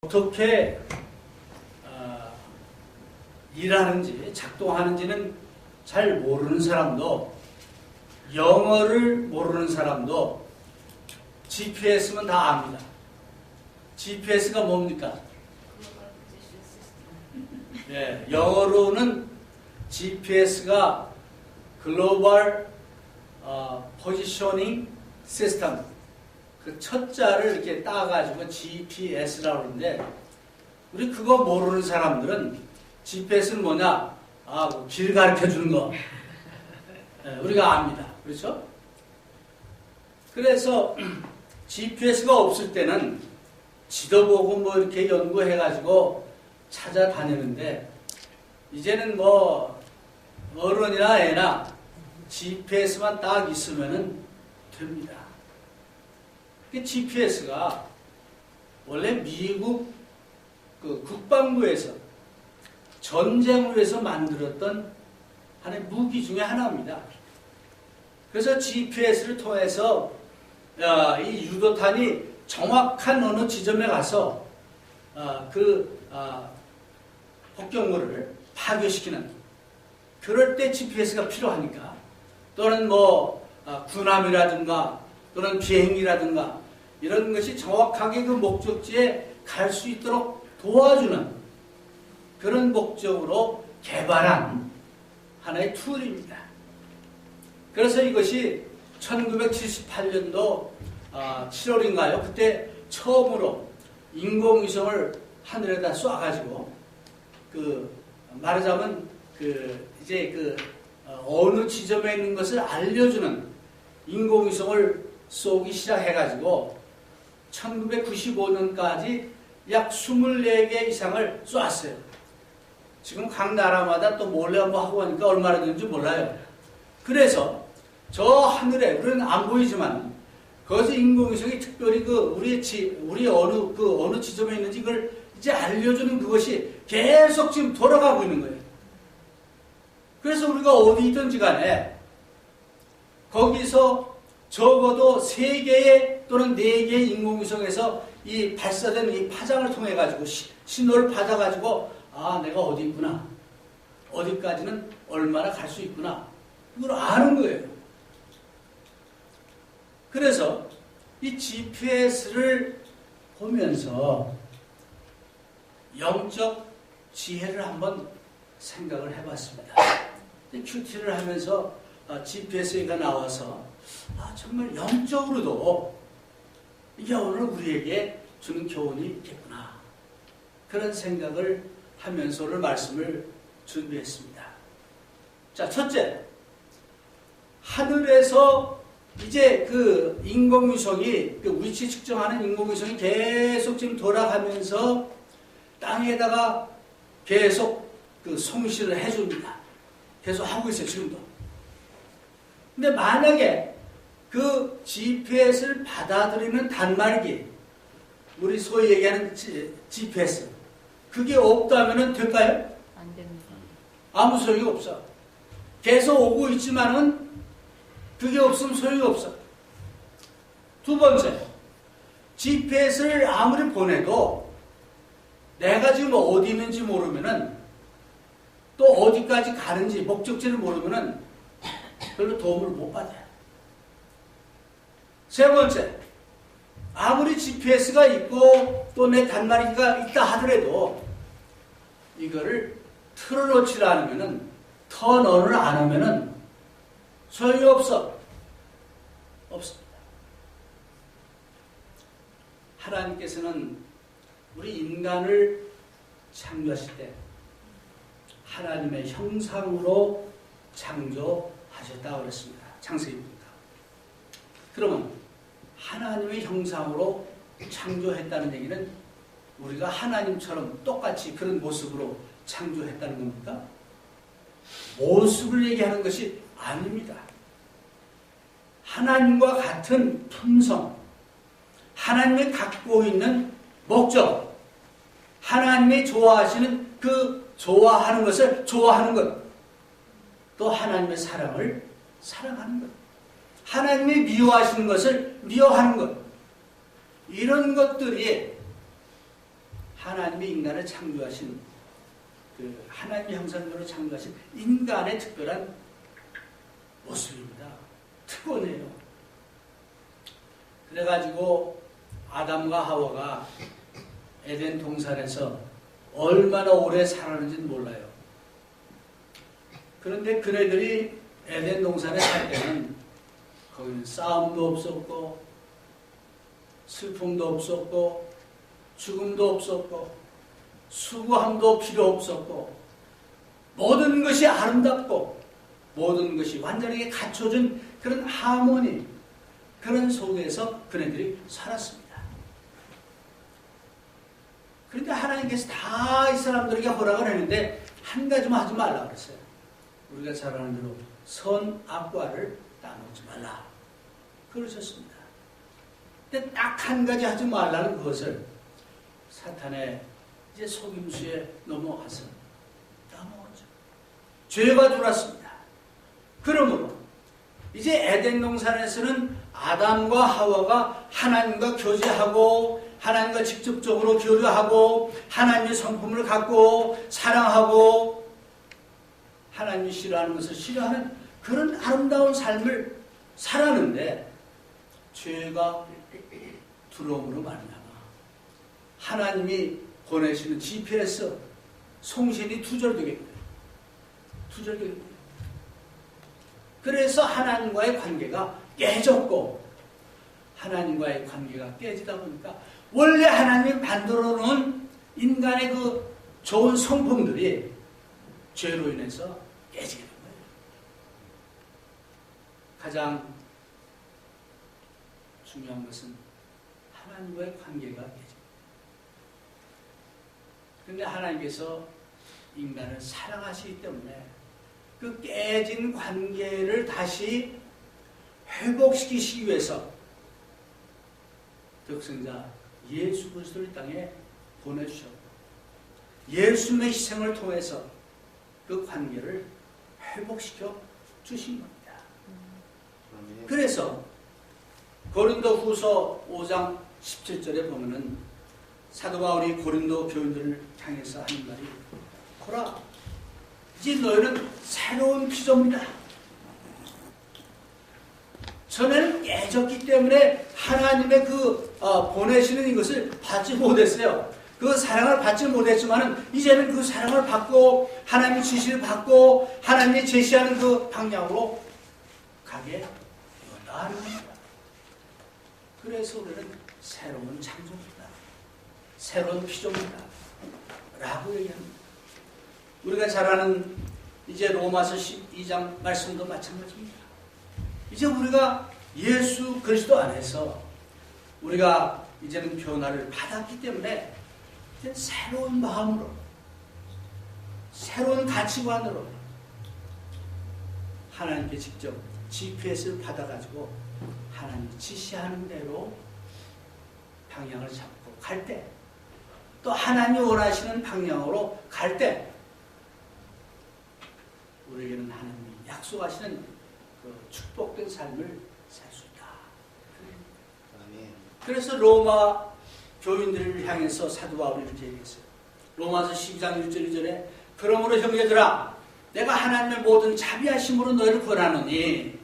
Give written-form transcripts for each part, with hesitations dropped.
어떻게 일하는지, 작동하는지는 잘 모르는 사람도, 영어를 모르는 사람도 GPS면 다 압니다. GPS가 뭡니까? 예, 영어로는 GPS가 글로벌 포지셔닝 시스템, 그 첫 자를 이렇게 따가지고 GPS라고 하는데, 우리 그거 모르는 사람들은 GPS는 뭐냐? 뭐 길 가르쳐 주는 거. 예, 우리가 압니다. 그렇죠? 그래서 GPS가 없을 때는 지도 보고 뭐 이렇게 연구해가지고 찾아다니는데, 이제는 뭐 어른이나 애나 GPS만 딱 있으면은 됩니다. GPS가 원래 미국 그 국방부에서 전쟁을 위해서 만들었던 하나의 무기 중에 하나입니다. 그래서 GPS를 통해서 이 유도탄이 정확한 어느 지점에 가서 폭격물을 파괴시키는, 그럴 때 GPS가 필요하니까, 또는 뭐 군함이라든가 또는 비행기라든가 이런 것이 정확하게 그 목적지에 갈 수 있도록 도와주는 그런 목적으로 개발한 하나의 툴입니다. 그래서 이것이 1978년도 7월인가요? 그때 처음으로 인공위성을 하늘에다 쏴가지고, 말하자면 어느 지점에 있는 것을 알려주는 인공위성을 쏘기 시작해가지고 1995년까지 약 24개 이상을 쏘았어요. 지금 각 나라마다 또 몰래 한번 하고 하니까 얼마나 되는지 몰라요. 그래서 저 하늘에, 우리는 안 보이지만 거기서 인공위성이 특별히 우리 어느 지점에 있는지 그걸 이제 알려주는 그것이 계속 지금 돌아가고 있는 거예요. 그래서 우리가 어디 있든지 간에 거기서 적어도 3개의 또는 4개의 인공위성에서 이 발사된 이 파장을 통해 가지고 신호를 받아 가지고, 내가 어디 있구나, 어디까지는 얼마나 갈 수 있구나, 이걸 아는 거예요. 그래서 이 GPS를 보면서 영적 지혜를 한번 생각을 해봤습니다. 큐티를 하면서 GPS가 나와서 정말 영적으로도 이게 오늘 우리에게 주는 교훈이 있겠구나, 그런 생각을 하면서 오늘 말씀을 준비했습니다. 자, 첫째, 하늘에서 이제 그 인공위성이, 그 위치 측정하는 인공위성이 계속 지금 돌아가면서 땅에다가 계속 그 송시를 해줍니다. 계속 하고 있어요, 지금도. 근데 만약에 그 GPS를 받아들이는 단말기, 우리 소위 얘기하는 GPS, 그게 없다면 될까요? 안 됩니다. 아무 소용이 없어. 계속 오고 있지만은 그게 없으면 소용이 없어. 두 번째, GPS를 아무리 보내도 내가 지금 어디 있는지 모르면은, 또 어디까지 가는지 목적지를 모르면은 별로 도움을 못 받아요. 세 번째, 아무리 GPS가 있고 또 내 단말기가 있다 하더라도 이거를 틀어놓지 않으면은, 턴온을 안 하면은 소용이 없어. 없습니다. 하나님께서는 우리 인간을 창조하실 때 하나님의 형상으로 창조하셨다고 그랬습니다. 창세기 보니까. 그러면 하나님의 형상으로 창조했다는 얘기는 우리가 하나님처럼 똑같이 그런 모습으로 창조했다는 겁니까? 모습을 얘기하는 것이 아닙니다. 하나님과 같은 품성, 하나님이 갖고 있는 목적, 하나님이 좋아하시는 그 좋아하는 것을 좋아하는 것, 또 하나님의 사랑을 사랑하는 것, 하나님이 미워하시는 것을 미워하는 것, 이런 것들이 하나님이 인간을 창조하신 그 하나님의 형상대로 창조하신 인간의 특별한 모습입니다. 특권이에요. 그래가지고 아담과 하와가 에덴 동산에서 얼마나 오래 살았는지는 몰라요. 그런데 그네들이 에덴 동산에 살 때는 거기는 싸움도 없었고 슬픔도 없었고 죽음도 없었고 수고함도 필요 없었고 모든 것이 아름답고 모든 것이 완전하게 갖춰진 그런 하모니, 그런 속에서 그네들이 살았습니다. 그런데 하나님께서 다 이 사람들에게 허락을 했는데 한 가지만 하지 말라 그랬어요. 우리가 잘 아는 대로 선악과를 나누지 말라 그러셨습니다. 근데 딱 한 가지 하지 말라는 것을 사탄의 이제 속임수에 넘어가서 넘어가죠. 죄가 들어왔습니다. 그러므로 이제 에덴 동산에서는 아담과 하와가 하나님과 교제하고 하나님과 직접적으로 교류하고 하나님의 성품을 갖고 사랑하고 하나님이 싫어하는 것을 싫어하는 그런 아름다운 삶을 살았는데 죄가 들어옴으로 말미암아 하나님이 보내시는 GPS 송신이 투절되겠고요. 그래서 하나님과의 관계가 깨졌고 하나님과의 관계가 깨지다 보니까 원래 하나님이 만들어 놓은 인간의 그 좋은 성품들이 죄로 인해서 깨지게 된 거예요. 가장 중요한 것은 하나님과의 관계가 깨집니다. 그런데 하나님께서 인간을 사랑하시기 때문에 그 깨진 관계를 다시 회복시키시기 위해서 독생자 예수 그리스도를 땅에 보내주셨고 예수님의 희생을 통해서 그 관계를 회복시켜 주신 겁니다. 그래서 고린도후서 5장 17절에 보면은 사도 바울이 고린도 교인들을 향해서 하는 말이 보라, 이제 너희는 새로운 피조물이다. 전에는 깨졌기 때문에 하나님의 그 보내시는 이것을 받지 못했어요. 그 사랑을 받지 못했지만 이제는 그 사랑을 받고 하나님의 지시를 받고 하나님이 제시하는 그 방향으로 가게 되었다는 겁니다. 그래서 우리는 새로운 창조입니다. 새로운 피조물이다 라고 얘기합니다. 우리가 잘 아는 이제 로마서 12장 말씀도 마찬가지입니다. 이제 우리가 예수 그리스도 안에서 우리가 이제는 변화를 받았기 때문에 이제 새로운 마음으로 새로운 가치관으로 하나님께 직접 GPS를 받아가지고 하나님이 지시하는 대로 방향을 잡고 갈 때, 또 하나님이 원하시는 방향으로 갈 때 우리에게는 하나님이 약속하시는 그 축복된 삶을 살 수 있다. 그래서 로마 교인들을 향해서 사도 바울이 이렇게 얘기했어요. 로마서 12장 1절 2절에 그러므로 형제들아 내가 하나님의 모든 자비하심으로 너희를 권하노니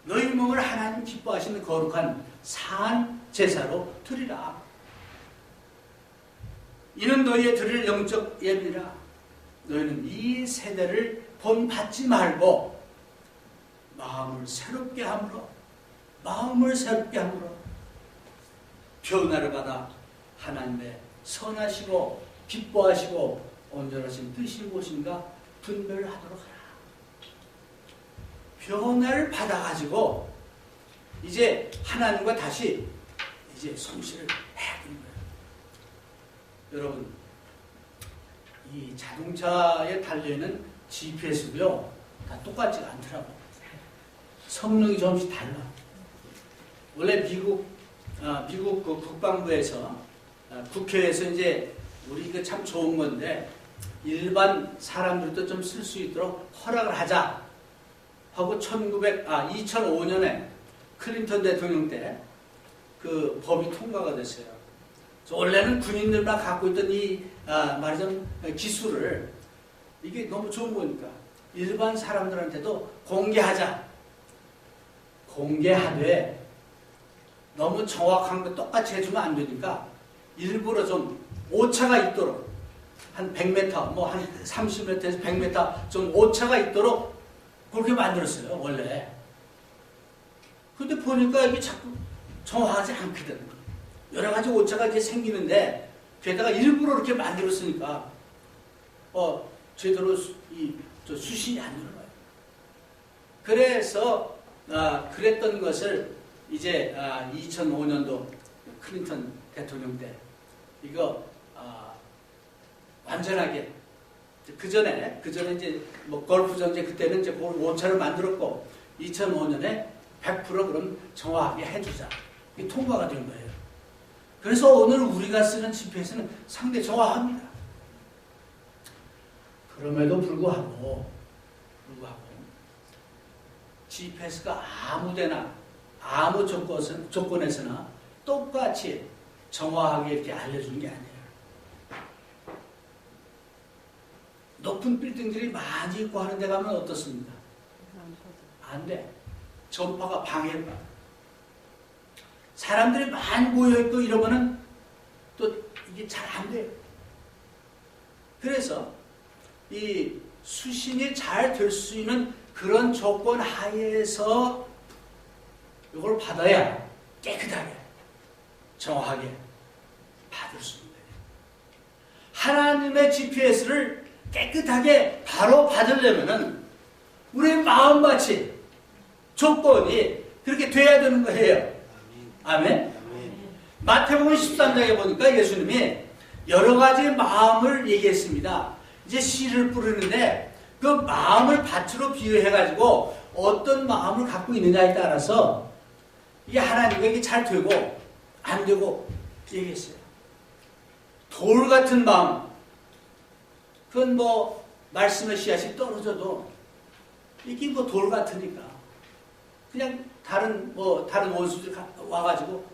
너희 몸을 하나님 기뻐하시는 거룩한 산 제사로 드리라. 이는 너희의 드릴 영적 예비라. 너희는 이 세대를 본받지 말고 마음을 새롭게 함으로 변화를 받아 하나님의 선하시고 기뻐하시고 온전하신 뜻이 무엇인가 분별하도록 하라. 변화를 받아가지고 이제 하나님과 다시 이제 성실을 해야 되는 거예요. 여러분, 이 자동차에 달려있는 GPS도요 다 똑같지가 않더라고요. 성능이 조금씩 달라. 원래 미국 그 국방부에서 국회에서 이제 우리 이거 참 좋은 건데 일반 사람들도 좀 쓸 수 있도록 허락을 하자 하고 2005년에 클린턴 대통령 때 그 법이 통과가 됐어요. 원래는 군인들만 갖고 있던 이 말하자면 기술을 이게 너무 좋은 거니까 일반 사람들한테도 공개하자. 공개하되 너무 정확한 거 똑같이 해주면 안 되니까 일부러 좀 오차가 있도록 한 100m, 뭐 한 30m에서 100m 좀 오차가 있도록 그렇게 만들었어요, 원래. 근데 보니까 이게 자꾸 정확하지 않거든. 여러 가지 오차가 이제 생기는데, 게다가 일부러 이렇게 만들었으니까, 제대로 수신이 안 들어가요. 그래서, 그랬던 것을 이제, 2005년도 클린턴 대통령 때, 이거, 완전하게, 그 전에 이제, 뭐, 골프 전제 그때는 이제 그걸 오차를 만들었고, 2005년에 100% 그럼 정확하게 해주자. 이게 통과가 된 거예요. 그래서 오늘 우리가 쓰는 GPS는 상당히 정확합니다. 그럼에도 불구하고 GPS가 아무데나 아무 조건에서나 똑같이 정확하게 이렇게 알려주는 게 아니에요. 높은 빌딩들이 많이 있고 하는 데 가면 어떻습니까? 안 돼. 전파가 방해를 받아. 사람들이 많이 모여있고 이러면은 또 이게 잘 안 돼요. 그래서 이 수신이 잘 될 수 있는 그런 조건 하에서 이걸 받아야 깨끗하게, 정확하게 받을 수 있는 거예요. 하나님의 GPS를 깨끗하게 바로 받으려면은 우리의 마음같이 조건이 그렇게 돼야 되는 거예요. 아멘. 마태복음 13장에 보니까 예수님이 여러 가지 마음을 얘기했습니다. 이제 씨를 뿌리는데 그 마음을 밭으로 비유해가지고 어떤 마음을 갖고 있느냐에 따라서 이게 하나님에게 잘 되고 안 되고 얘기했어요. 돌 같은 마음, 그건 뭐 말씀의 씨앗이 떨어져도 이게 뭐 돌 같으니까 그냥 다른 원수들이 와가지고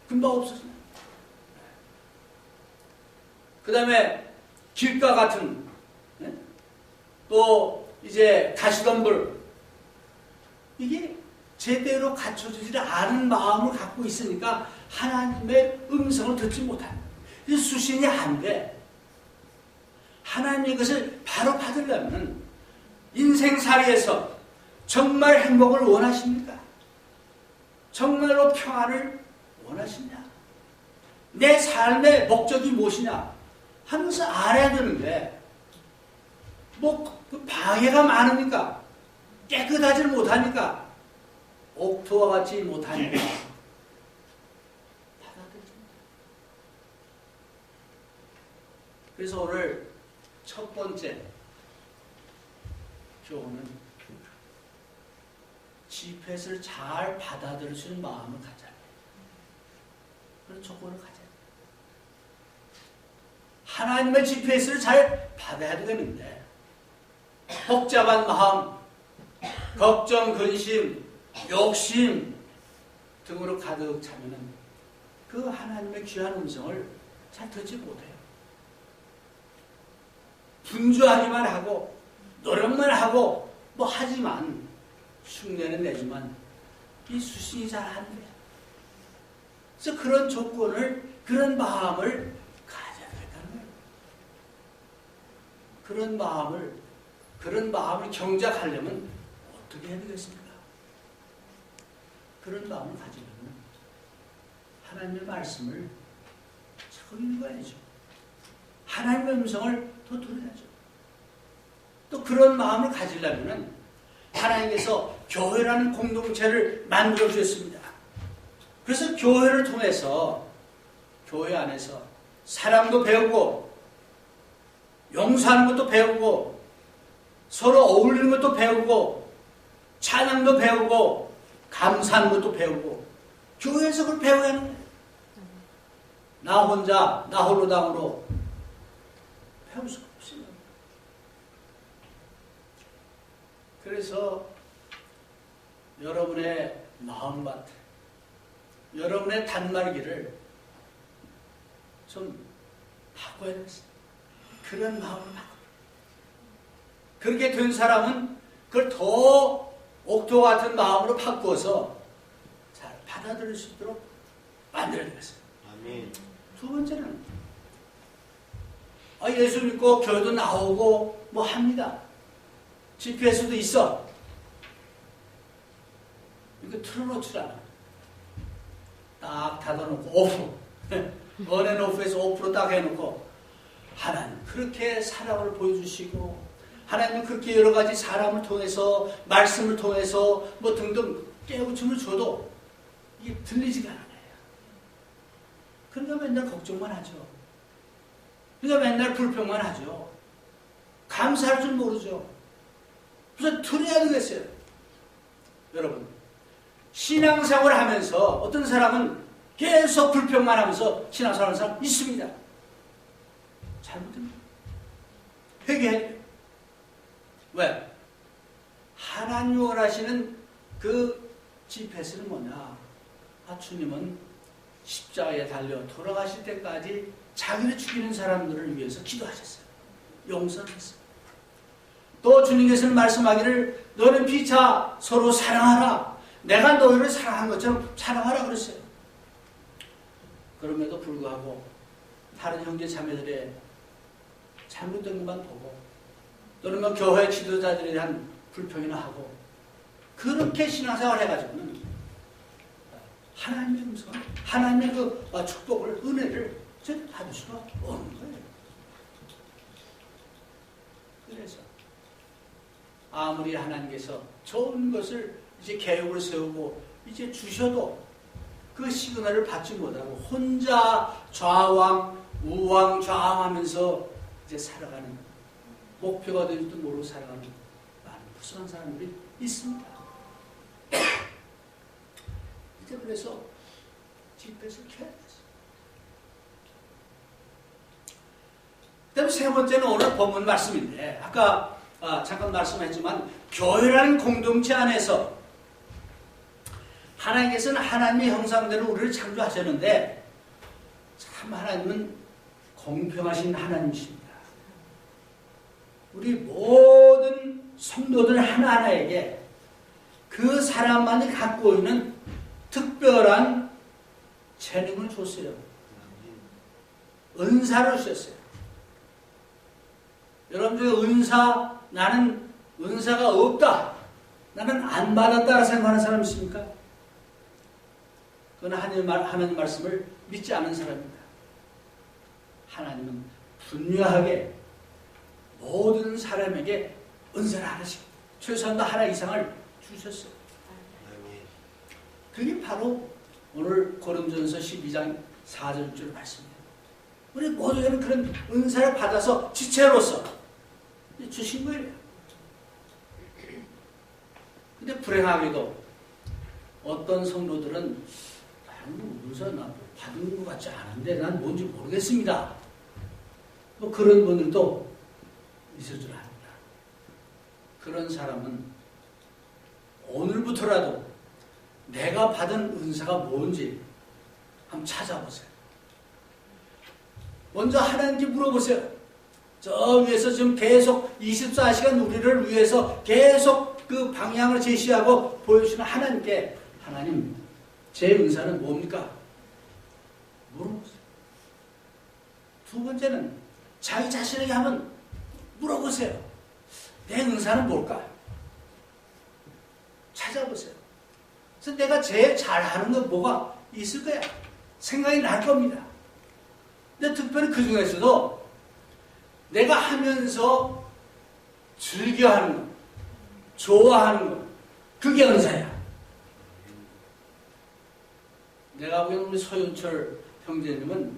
금방 없어져요. 그 다음에 길가 같은, 또 이제 가시덤불, 이게 제대로 갖춰지지 않은 마음을 갖고 있으니까 하나님의 음성을 듣지 못합니다. 그래서 수신이 안 돼. 하나님의 것을 바로 받으려면 인생살이에서 정말 행복을 원하십니까? 정말로 평안을 원하시냐? 내 삶의 목적이 무엇이냐? 하는 것을 알아야 되는데, 그 방해가 많으니까, 깨끗하지 못하니까, 옥토와 같이 못하니까, 받아들입니다. 그래서 오늘 첫 번째 교훈은 GPS를 잘 받아들일 수 있는 마음을 가져야 돼요. 그런 조건을 가져야 돼요. 하나님의 GPS를 잘 받아야 되는데 복잡한 마음, 걱정, 근심, 욕심 등으로 가득 차면은 그 하나님의 귀한 음성을 잘 듣지 못해요. 분주하기만 하고 노력만 하고 뭐 하지만 흉내는 내지만 이 수신이 잘 안 돼요. 그래서 그런 조건을, 그런 마음을 가져야 된다는 거예요. 그런 마음을 경작하려면 어떻게 해야 되겠습니까? 그런 마음을 가지려면 하나님의 말씀을 자꾸 읽어야죠. 하나님의 음성을 더 들어야죠. 또 그런 마음을 가지려면 하나님께서 교회라는 공동체를 만들어 주셨습니다. 그래서 교회를 통해서 교회 안에서 사랑도 배우고 용서하는 것도 배우고 서로 어울리는 것도 배우고 찬양도 배우고 감사하는 것도 배우고 교회에서 그걸 배워야 하는 거예요. 나 혼자 나 홀로당으로 배울 수가 없습니다. 그래서 여러분의 마음밭, 여러분의 단말기를 좀 바꿔야 되겠어요. 그런 마음을 바꿔. 그렇게 된 사람은 그걸 더 옥토 같은 마음으로 바꾸어서 잘 받아들일 수 있도록 만들어야 되겠어요. 아멘. 두 번째는 예수 믿고 교회도 나오고 뭐 합니다. 집회에서도 있어. 이거 틀어놓지 않아. 딱 닫아놓고 오프. 언앤오프에서 5% 딱 해놓고 하나님 그렇게 사랑을 보여주시고 하나님은 그렇게 여러 가지 사람을 통해서 말씀을 통해서 뭐 등등 깨우침을 줘도 이게 들리지가 않아요. 그러니까 맨날 걱정만 하죠. 그러니까 맨날 불평만 하죠. 감사할 줄 모르죠. 그래서 들어야 되겠어요. 여러분 신앙생활을 하면서 어떤 사람은 계속 불평만 하면서 신앙생활하는 사람 있습니다. 잘못됩니다. 회개해야 돼요. 왜? 하나님 원하시는 그 지폐스는 뭐냐? 주님은 십자가에 달려 돌아가실 때까지 자기를 죽이는 사람들을 위해서 기도하셨어요. 용서했어요. 또 주님께서는 말씀하기를 너는 피차 서로 사랑하라. 내가 너희를 사랑한 것처럼 사랑하라 그랬어요. 그럼에도 불구하고 다른 형제 자매들의 잘못된 것만 보고 또는 뭐 교회 지도자들에 대한 불평이나 하고 그렇게 신앙생활을 해가지고는 하나님의 음성, 하나님의 그 축복을, 은혜를 받을 수가 없는 거예요. 그래서 아무리 하나님께서 좋은 것을 이제 계획을 세우고 이제 주셔도 그 시그널을 받지 못하고 혼자 우왕좌왕하면서 이제 살아가는 목표가 될지도 모르고 살아가는 많은 불쌍한 사람들이 있습니다. 이제 그래서 집회에서 켜야 됐어요. 그다음에 세 번째는 오늘 본문 말씀인데 아까 잠깐 말씀했지만 교회라는 공동체 안에서 하나님께서는 하나님의 형상대로 우리를 창조하셨는데 참 하나님은 공평하신 하나님이십니다. 우리 모든 성도들 하나하나에게 그 사람만이 갖고 있는 특별한 재능을 줬어요. 은사를 주셨어요. 여러분들 나는 은사가 없다. 나는 안 받았다라고 생각하는 사람 있습니까? 그건 하나님 말씀을 믿지 않은 사람입니다. 하나님은 분명하게 모든 사람에게 은사를 하나씩 최소한도 하나 이상을 주셨어요. 그게 바로 오늘 고린도전서 12장 4절 6절 말씀입니다. 우리 모두에는 그런 은사를 받아서 지체로서 주신 거예요. 근데 불행하게도 어떤 성도들은 은사 나 받은 것 같지 않은데 난 뭔지 모르겠습니다. 뭐 그런 분들도 있을 줄 압니다. 그런 사람은 오늘부터라도 내가 받은 은사가 뭔지 한번 찾아보세요. 먼저 하나님께 물어보세요. 저 위에서 지금 계속 24시간 우리를 위해서 계속 그 방향을 제시하고 보여주시는 하나님께 하나님 제 은사는 뭡니까? 물어보세요. 두 번째는 자기 자신에게 한번 물어보세요. 내 은사는 뭘까? 찾아보세요. 그래서 내가 제일 잘하는 건 뭐가 있을 거야. 생각이 날 겁니다. 근데 특별히 그 중에서도 내가 하면서 즐겨하는 것, 좋아하는 것, 그게 은사야. 내가 보기엔 우리 소윤철 형제님은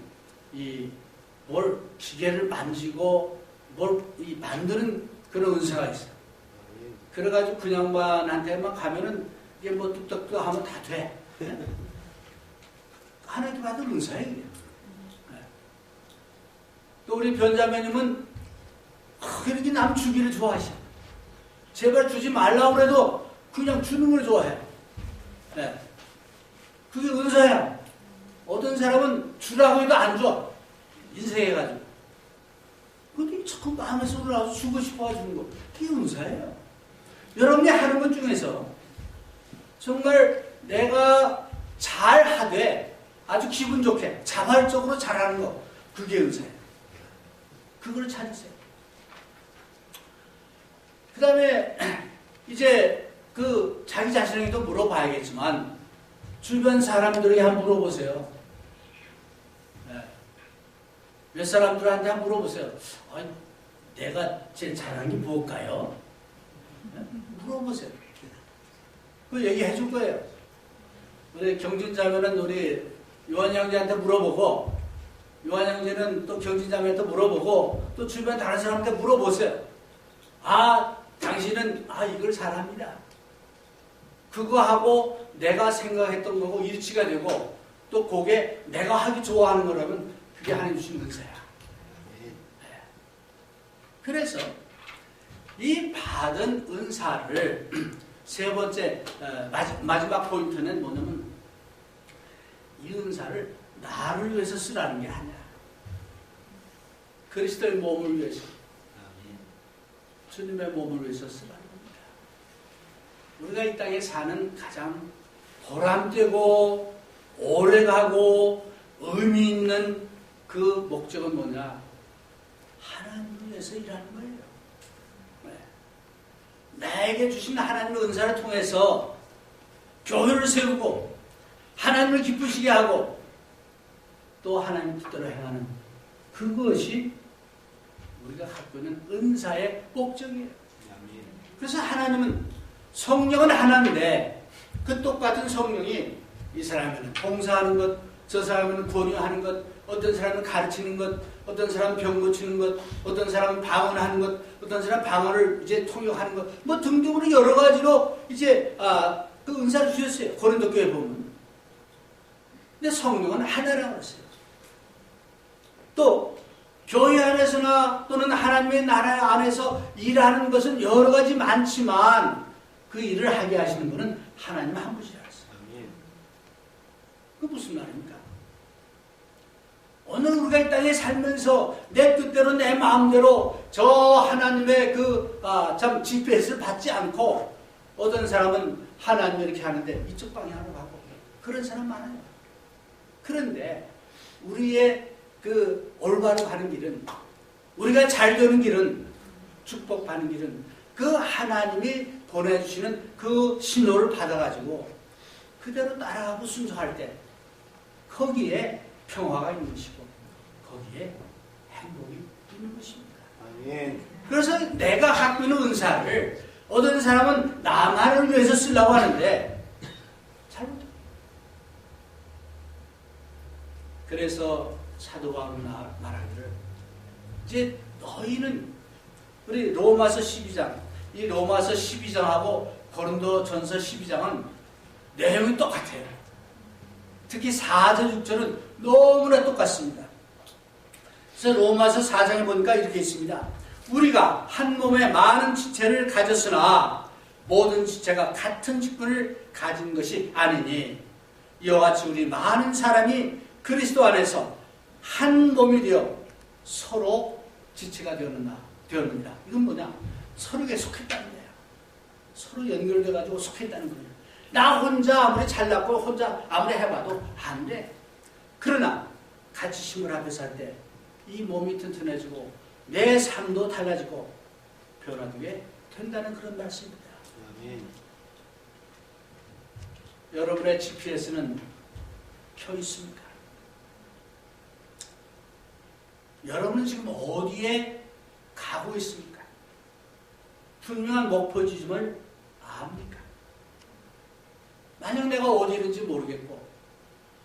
뭘 기계를 만지고 뭘 만드는 그런 은사가 있어요. 그래가지고 그 양반한테만 가면은 이게 뭐 뚝딱뚝 하면 다 돼. 하나님께 받은 은사예요. 네. 또 우리 변자매님은 이렇게 남 주기를 좋아하셔. 제발 주지 말라고 그래도 그냥 주는 걸 좋아해. 네. 그게 은사야. 어떤 사람은 주라고 해도 안 줘. 인생해가지고. 그런데 자꾸 마음에서 올라와서 주고 싶어가지고 거. 그게 은사예요. 여러분이 하는 것 중에서 정말 내가 잘하되 아주 기분 좋게 자발적으로 잘하는 거, 그게 은사예요. 그걸 찾으세요. 그 다음에 이제 그 자기 자신에게도 물어봐야겠지만 주변 사람들에게 한번 물어보세요. 네. 몇 사람들한테 한번 물어보세요. 아니, 내가 제일 잘하는 게 뭘까요? 네? 물어보세요. 그 얘기해 줄 거예요. 우리 경진자매는 우리 요한 형제한테 물어보고, 요한 형제는 또 경진자매한테 물어보고, 또 주변 다른 사람한테 물어보세요. 아, 당신은 이걸 잘합니다. 그거하고 내가 생각했던 거고 일치가 되고, 또 그게 내가 하기 좋아하는 거라면 그게 하나님 주신 은사야. 네. 그래서 이 받은 은사를 세 번째 마지막 포인트는 뭐냐면 이 은사를 나를 위해서 쓰라는 게 아니야. 그리스도의 몸을 위해서, 주님의 몸을 위해서 쓰라는 겁니다. 우리가 이 땅에 사는 가장 보람되고 오래가고 의미 있는 그 목적은 뭐냐? 하나님을 위해서 일하는 거예요. 나에게 주신 하나님의 은사를 통해서 교회를 세우고 하나님을 기쁘시게 하고 또 하나님 뜻대로 행하는 그것이 우리가 갖고 있는 은사의 목적이에요. 그래서 하나님은 성령은 하나인데 그 똑같은 성령이 이 사람에는 봉사하는 것, 저 사람에는 권유하는 것, 어떤 사람은 가르치는 것, 어떤 사람은 병 고치는 것, 어떤 사람은 방언하는 것, 어떤 사람은 방언을 이제 통역하는 것, 뭐 등등으로 여러 가지로 이제 그 은사를 주셨어요. 고린도 교회 보면. 근데 성령은 하나라고 했어요. 또 교회 안에서나 또는 하나님의 나라 안에서 일하는 것은 여러 가지 많지만 그 일을 하게 하시는 분은 하나님 한 분이라고 했어요. 그게 무슨 말입니까? 오늘 우리가 이 땅에 살면서 내 뜻대로 내 마음대로 저 하나님의 참 GPS를 받지 않고 어떤 사람은 하나님 이렇게 하는데 이쪽 방향으로 가고 그런 사람 많아요. 그런데 우리의 그 올바로 가는 길은, 우리가 잘 되는 길은, 축복받는 길은 그 하나님이 보내주시는 그 신호를 받아가지고 그대로 따라가고 순종할 때 거기에 평화가 있는 것이고 거기에 행복이 있는 것입니다. 아멘. 그래서 내가 갖고 있는 은사를 어떤 사람은 나만을 위해서 쓰려고 하는데 잘못해. 그래서 사도 바울은 말하기를 이제 너희는 우리 로마서 12장, 이 로마서 12장하고 고린도전서 12장은 내용이 똑같아요. 특히 4절, 6절은 너무나 똑같습니다. 그래서 로마서 4장에 보니까 이렇게 있습니다. 우리가 한 몸에 많은 지체를 가졌으나 모든 지체가 같은 직분을 가진 것이 아니니 이와 같이 우리 많은 사람이 그리스도 안에서 한 몸이 되어 서로 지체가 되었느니라. 이건 뭐냐? 서로에게 속했다는 거예요. 서로 연결돼가지고 속했다는 거예요. 나 혼자 아무리 잘났고 혼자 아무리 해봐도 안 돼. 그러나 같이 힘을 합해서 할 때 이 몸이 튼튼해지고 내 삶도 달라지고 변화되게 된다는 그런 말씀입니다. 아멘. 여러분의 GPS는 켜 있습니까? 여러분은 지금 어디에 가고 있습니까? 분명한 목표 지점을 압니까? 만약 내가 어디에 있는지 모르겠고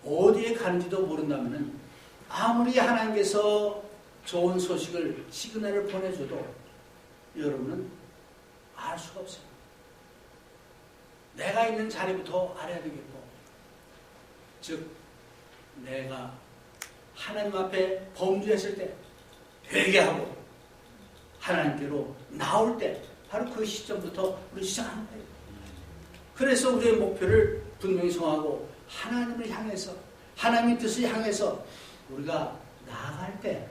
어디에 가는지도 모른다면 아무리 하나님께서 좋은 소식을, 시그널을 보내줘도 여러분은 알 수가 없어요. 내가 있는 자리부터 알아야 되겠고, 즉 내가 하나님 앞에 범죄했을 때 회개하고 하나님께로 나올 때 바로 그 시점부터 우리 시작하는 거예요. 그래서 우리의 목표를 분명히 정하고 하나님을 향해서, 하나님의 뜻을 향해서 우리가 나아갈 때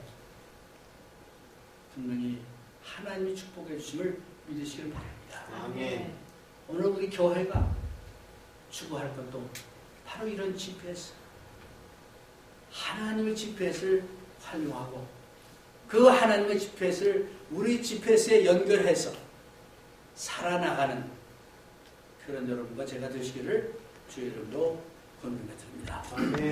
분명히 하나님이 축복해 주심을 믿으시길 바랍니다. 아멘. 오늘 우리 교회가 추구할 것도 바로 이런 GPS, 하나님의 GPS를 활용하고 그 하나님의 GPS를 우리 GPS에 연결해서 살아나가는 그런 여러분과 제가 되시기를 주의 이름으로 권면해 드립니다. 아멘.